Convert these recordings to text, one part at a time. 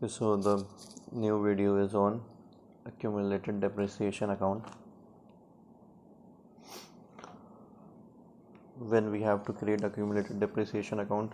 So the new video is on accumulated depreciation account. When we have to create accumulated depreciation account,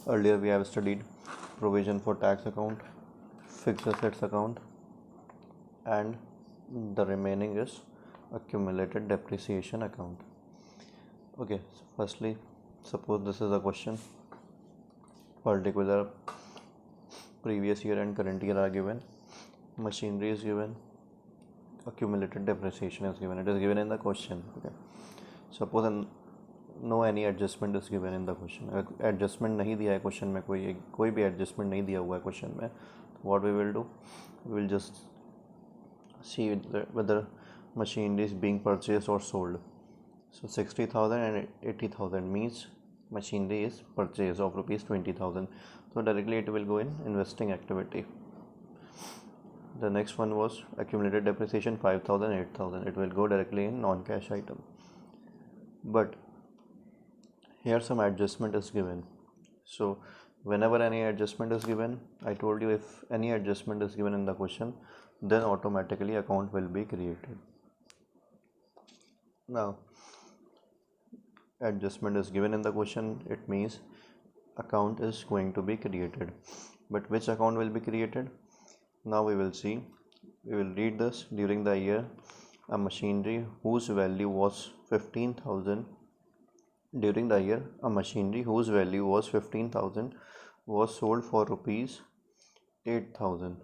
earlier we have studied provision for tax account, fixed assets account, and the remaining is accumulated depreciation account. Okay, so firstly, suppose this is a question. Particular previous year and current year are given, machinery is given, accumulated depreciation is given. It is given in the question. Okay, suppose no any adjustment is given in the question. Adjustment नहीं दिया है question में, कोई भी adjustment नहीं दिया हुआ है क्वेश्चन में. What we will do, we will just see whether machinery is being purchased or sold. So 60,000 and 80,000 means machinery is purchase of rupees 20,000. So directly it will go in investing activity. The next one was accumulated depreciation 5,000, 8,000. It will go directly in non-cash item. But here some adjustment is given. So whenever any adjustment is given, I told you if any adjustment is given in the question, then automatically account will be created. Now adjustment is given in the question, it means account is going to be created. But which account will be created? Now we will see. We will read this. During the year, a machinery whose value was 15,000. During the year, a machinery whose value was 15,000 was sold for rupees 8,000.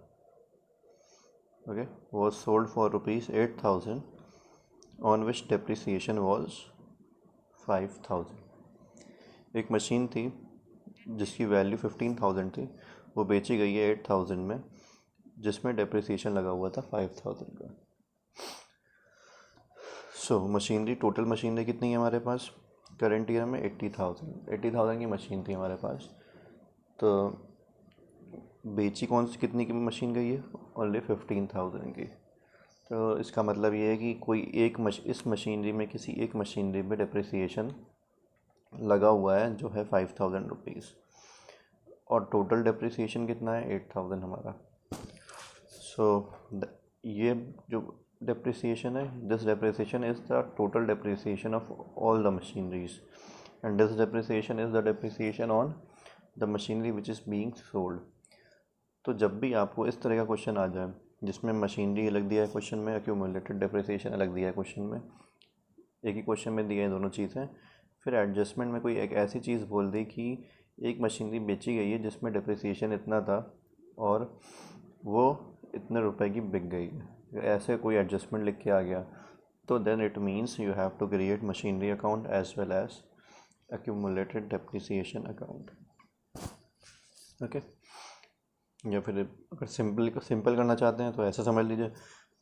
Okay, was sold for rupees 8,000, on which depreciation was 5,000. एक machine थी जिसकी value 15,000 थी, वो बेची गई है 8,000 में, जिसमें डेप्रिसिएशन लगा हुआ था 5,000 का. सो मशीनरी, टोटल मशीनरी कितनी है हमारे पास करंट ईयर में? 80,000 की मशीन थी हमारे पास. तो बेची कौन सी, कितनी की मशीन गई है? ओनली 15,000 की. तो इसका मतलब ये है कि कोई एक इस मशीनरी में, किसी एक मशीनरी में डेप्रिसिएशन लगा हुआ है जो है 5,000 रुपीज़, और टोटल डेप्रिसिएशन कितना है? 8,000 हमारा. सो ये जो depreciation है, this depreciation is the total depreciation of all the machineries, and this depreciation is the depreciation on the machinery which is being sold. तो जब भी आपको इस तरह का क्वेश्चन आ जाए जिसमें मशीनरी अलग दिया है क्वेश्चन में, accumulated depreciation अलग दिया है क्वेश्चन में, एक ही क्वेश्चन में दिए हैं दोनों चीज़ें, फिर एडजस्टमेंट में कोई एक ऐसी चीज़ बोल दी कि एक मशीनरी बेची गई है जिसमें डेप्रिसिएशन इतना था और वो इतने रुपए की बिक गई है, ऐसे कोई एडजस्टमेंट लिख के आ गया, तो then it means you have to create machinery account as well as accumulated depreciation account. Okay, या फिर अगर सिंपल करना चाहते हैं तो ऐसा समझ लीजिए,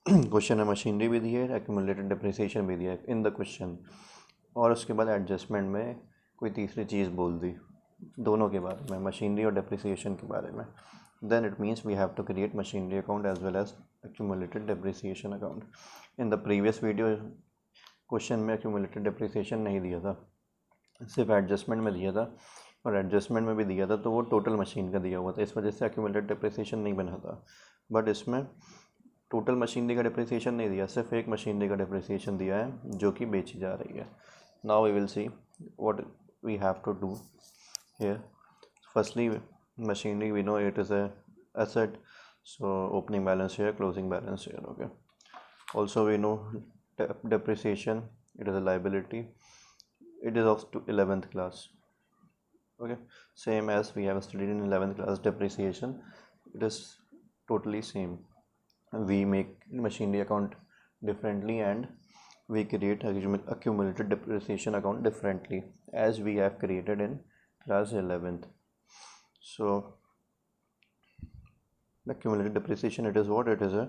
क्वेश्चन में मशीनरी भी दी है, accumulated depreciation भी दिया है इन द क्वेश्चन, और उसके बाद एडजस्टमेंट में कोई तीसरी चीज़ बोल दी दोनों के बारे में, मशीनरी और डेप्रिसिएशन के बारे में, then it means we have to create machinery account as well as accumulated depreciation account. In the previous video question में accumulated depreciation नहीं दिया था, सिर्फ एडजस्टमेंट में दिया था, और एडजस्टमेंट में भी दिया था तो वो टोटल मशीन का दिया हुआ था, इस वजह से accumulated depreciation नहीं बना था. बट इसमें टोटल मशीनरी का डिप्रिसिएशन नहीं दिया, सिर्फ एक मशीनरी का डिप्रिसिएशन दिया है जो कि बेची जा रही है. Now we will see what we have to do here. Firstly machinery, we know it is a asset, so opening balance here, closing balance here. Okay, also we know depreciation, it is a liability, it is of 11th class. Okay, same as we have studied in 11th class depreciation, it is totally same. We make machinery account differently and we create accumulated depreciation account differently as we have created in class 11th. So the accumulated depreciation, it is what? It is a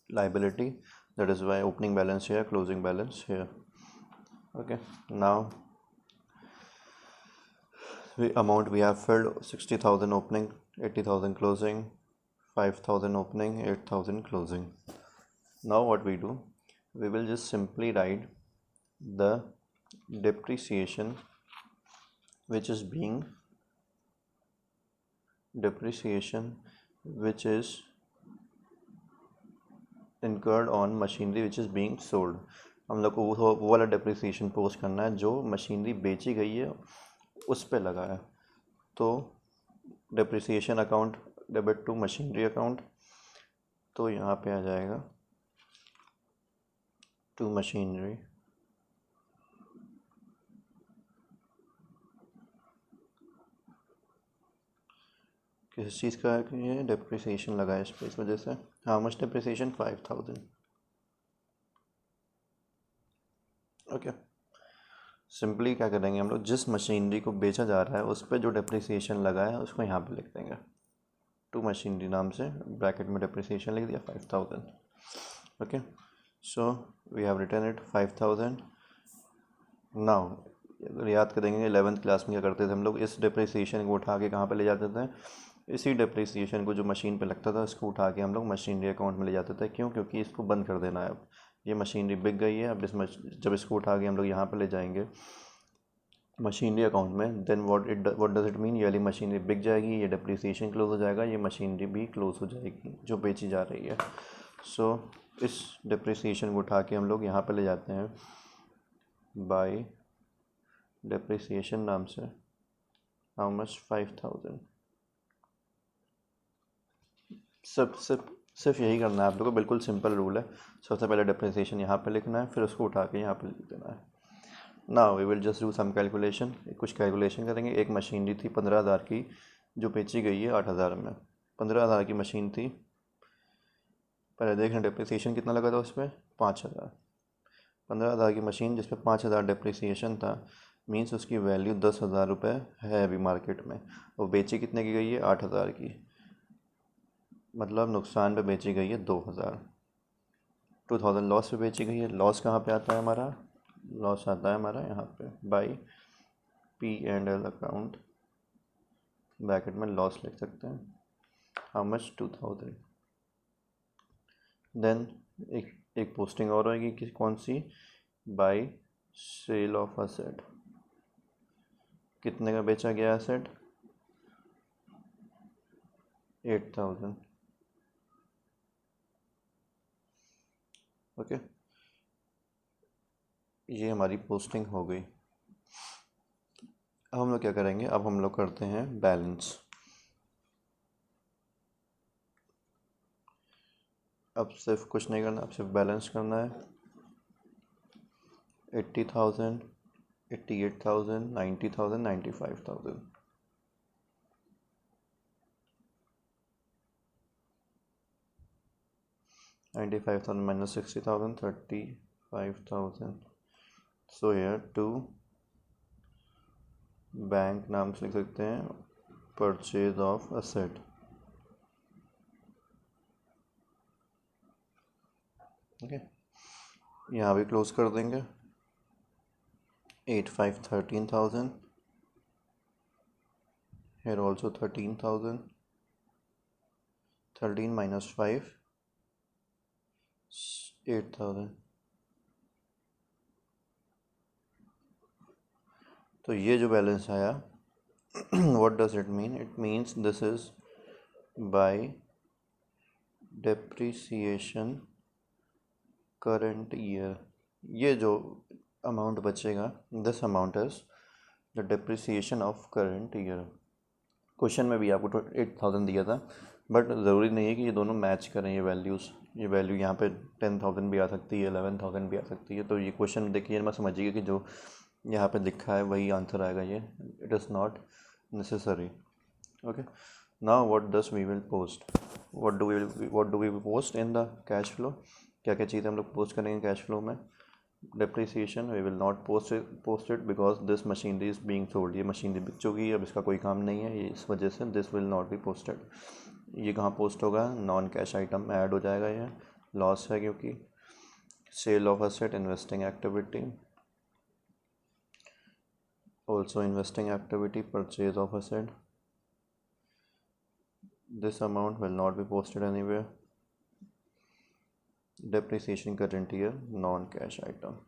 liability, that is why opening balance here, closing balance here. Okay, now the amount we have filled: 60,000 opening, 80,000 closing, 5,000 opening, 8,000 closing. Now what we do, we will just simply write the depreciation which is being depreciation which is incurred on machinery which is being sold। हम लोग को वो वाला depreciation post करना है जो machinery बेची गई है उस पे लगा है। तो depreciation account debit to machinery account, तो यहाँ पे आ जाएगा टू मशीनरी। किस चीज़ का ये डेप्रिसिएशन लगा है इस पे, इस वजह से। How much depreciation? 5000। Okay, simply क्या करेंगे हम लोग, जिस मशीनरी को बेचा जा रहा है उस पर जो डेप्रिसिएशन लगा है उसको यहाँ पे लिख देंगे टू मशीनरी नाम से, ब्रैकेट में डेप्रिसिएशन लिख दिया 5000। Okay, so we have written it 5000। Now अगर याद करेंगे 11th क्लास में क्या करते थे हम लोग, इस डेप्रिसिएशन को उठा के कहाँ पे ले जाते थे, इसी डेप्रिसिएशन को जो मशीन पे लगता था इसको उठा के हम लोग मशीनरी अकाउंट में ले जाते थे। क्यों? क्योंकि इसको बंद कर देना है। अब ये मशीनरी बिक गई है, अब जब इसको उठा के हम लोग यहाँ पे ले जाएंगे मशीनरी अकाउंट में, then what does it mean, ये वाली मशीनरी बिक जाएगी, ये डेप्रिसिएशन क्लोज हो जाएगा, ये मशीनरी भी क्लोज हो जाएगी जो बेची जा रही है। सो इस डेप्रिसिएशन को उठा के हम लोग यहाँ पे ले जाते हैं बाय डेप्रिसिएशन नाम से। How much? 5000। सिर्फ यही करना है आप लोग को, बिल्कुल सिंपल रूल है। सबसे पहले डेप्रिसिएशन यहाँ पे लिखना है, फिर उसको उठा के यहाँ पे लिख देना है। Now we will just do some calculation, कुछ कैलकुलेशन करेंगे। एक मशीनरी थी 15,000 की जो बेची गई है 8,000 में। 15,000 की मशीन थी, पहले देख रहे डेप्रिसिएशन कितना लगा था उस पर, 5,000। 15,000 की मशीन जिस पर 5,000 डेप्रिसिएशन था, मीन्स उसकी वैल्यू 10,000 रुपये है अभी मार्केट में। और बेची कितने की गई है? 8,000 की, मतलब नुकसान पे बेची गई है 2,000। 2,000 लॉस पे बेची गई है। लॉस कहाँ पे आता है हमारा? लॉस आता है हमारा यहाँ पे बाय P&L अकाउंट, ब्रैकेट में लॉस लिख सकते हैं। How much? 2,000। देन एक पोस्टिंग और होगी कि कौन सी, बाय सेल ऑफ असेट। कितने का बेचा गया एसेट? 8,000। ओके, ये हमारी पोस्टिंग हो गई। अब हम लोग क्या करेंगे, अब हम लोग करते हैं बैलेंस। अब सिर्फ कुछ नहीं करना, अब सिर्फ बैलेंस करना है। 80,000, 88,000, 90,000, 95,000। $95,000 minus 60,000, 35,000। So here to bank नाम से लिख सकते हैं परचेज ऑफ असेट। ओके, यहाँ भी क्लोज कर देंगे। 8, 5, 13,000। here also 13,000। 13 minus 5, 8,000। तो ये जो बैलेंस आया what does it mean? It means this is by depreciation current year। ये जो अमाउंट बचेगा, this amount is the depreciation of current year. Question में भी आपको 8,000 दिया था, बट ज़रूरी नहीं है कि ये दोनों मैच करें ये वैल्यूज़। ये वैल्यू यहाँ पे 10,000 भी आ सकती है, 11,000 भी आ सकती है। तो ये क्वेश्चन देखिए, मैं समझिए कि जो यहाँ पे लिखा है वही आंसर आएगा ये। It is not necessary. Okay, now what does we will post, what do we post in the cash flow. क्या क्या चीज़ें हम लोग पोस्ट करेंगे कैश फ्लो में? Depreciation we will not post it because this machinery is being sold. ये machinery बिक चुकी है, अब इसका कोई काम नहीं है, ये इस वजह से this will not be posted. ये कहाँ पोस्ट होगा? नॉन कैश आइटम में ऐड हो जाएगा। ये लॉस है क्योंकि sale of asset, investing activity, also investing activity, purchase of asset. This amount will not be posted anywhere. Depreciation current year, non-cash item.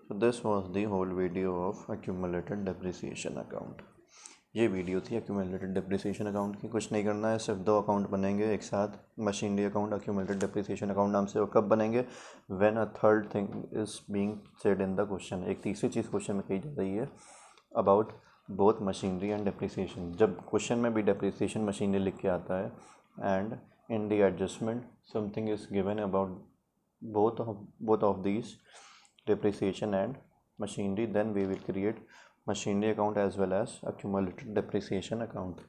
So this was the whole video of accumulated depreciation account. ये video थी accumulated depreciation account की। कुछ नहीं करना है, सिर्फ 2 account बनेंगे एक साथ, machinery account, accumulated depreciation account नाम से। वो कब बनेंगे? When a third thing is being said in the question. एक तीसरी चीज़ क्वेश्चन में कही जा रही है about both machinery and depreciation. जब क्वेश्चन में भी डिप्रिसिएशन मशीनरी लिख के आता है and in the adjustment something is given about both of these, depreciation and machinery, then we will create machinery account as well as accumulated depreciation account.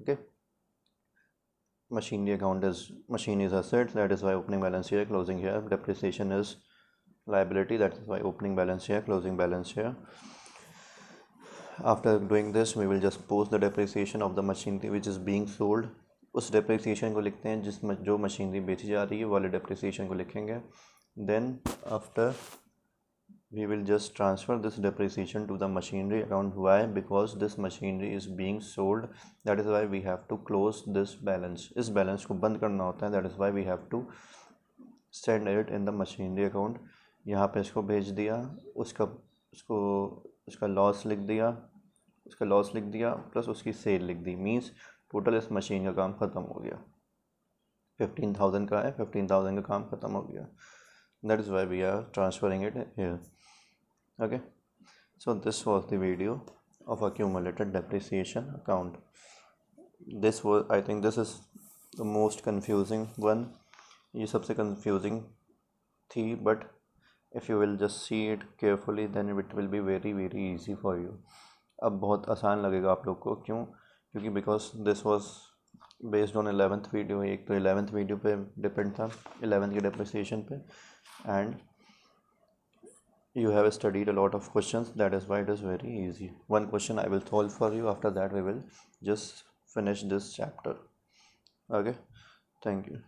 Okay, machinery account is machine is asset, that is why opening balance here, closing here. Depreciation is liability, that is why opening balance here, closing balance here. After doing this, we will just post the depreciation of the machinery which is being sold. उस depreciation को लिखते हैं जो machinery बेची जा रही है, वाले depreciation को लिखेंगे. Then after we will just transfer this depreciation to the machinery account. Why? Because this machinery is being sold, that is why we have to close this balance. इस balance को बंद करना होता है, that is why we have to send it in the machinery account. यहाँ पे इसको भेज दिया, उसका लॉस लिख दिया, प्लस उसकी सेल लिख दी, मीन्स टोटल इस मशीन का काम ख़त्म हो गया। 15,000 का है, 15,000 का काम ख़त्म हो गया। That is why we are transferring it here. Okay, so this was the video of accumulated depreciation account. I think this is the most confusing one. ये सबसे confusing थी, but if you will just see it carefully then it will be very very easy for you. अब बहुत आसान लगेगा आप लोग को, क्योंकि because this was based on 11th video. एक तो 11th वीडियो पे डिपेंड था, 11th के डेप्रिसिएशन पे, and you have studied a lot of questions, that is why it is very easy. One question I will solve for you, after that we will just finish this chapter. Okay, thank you.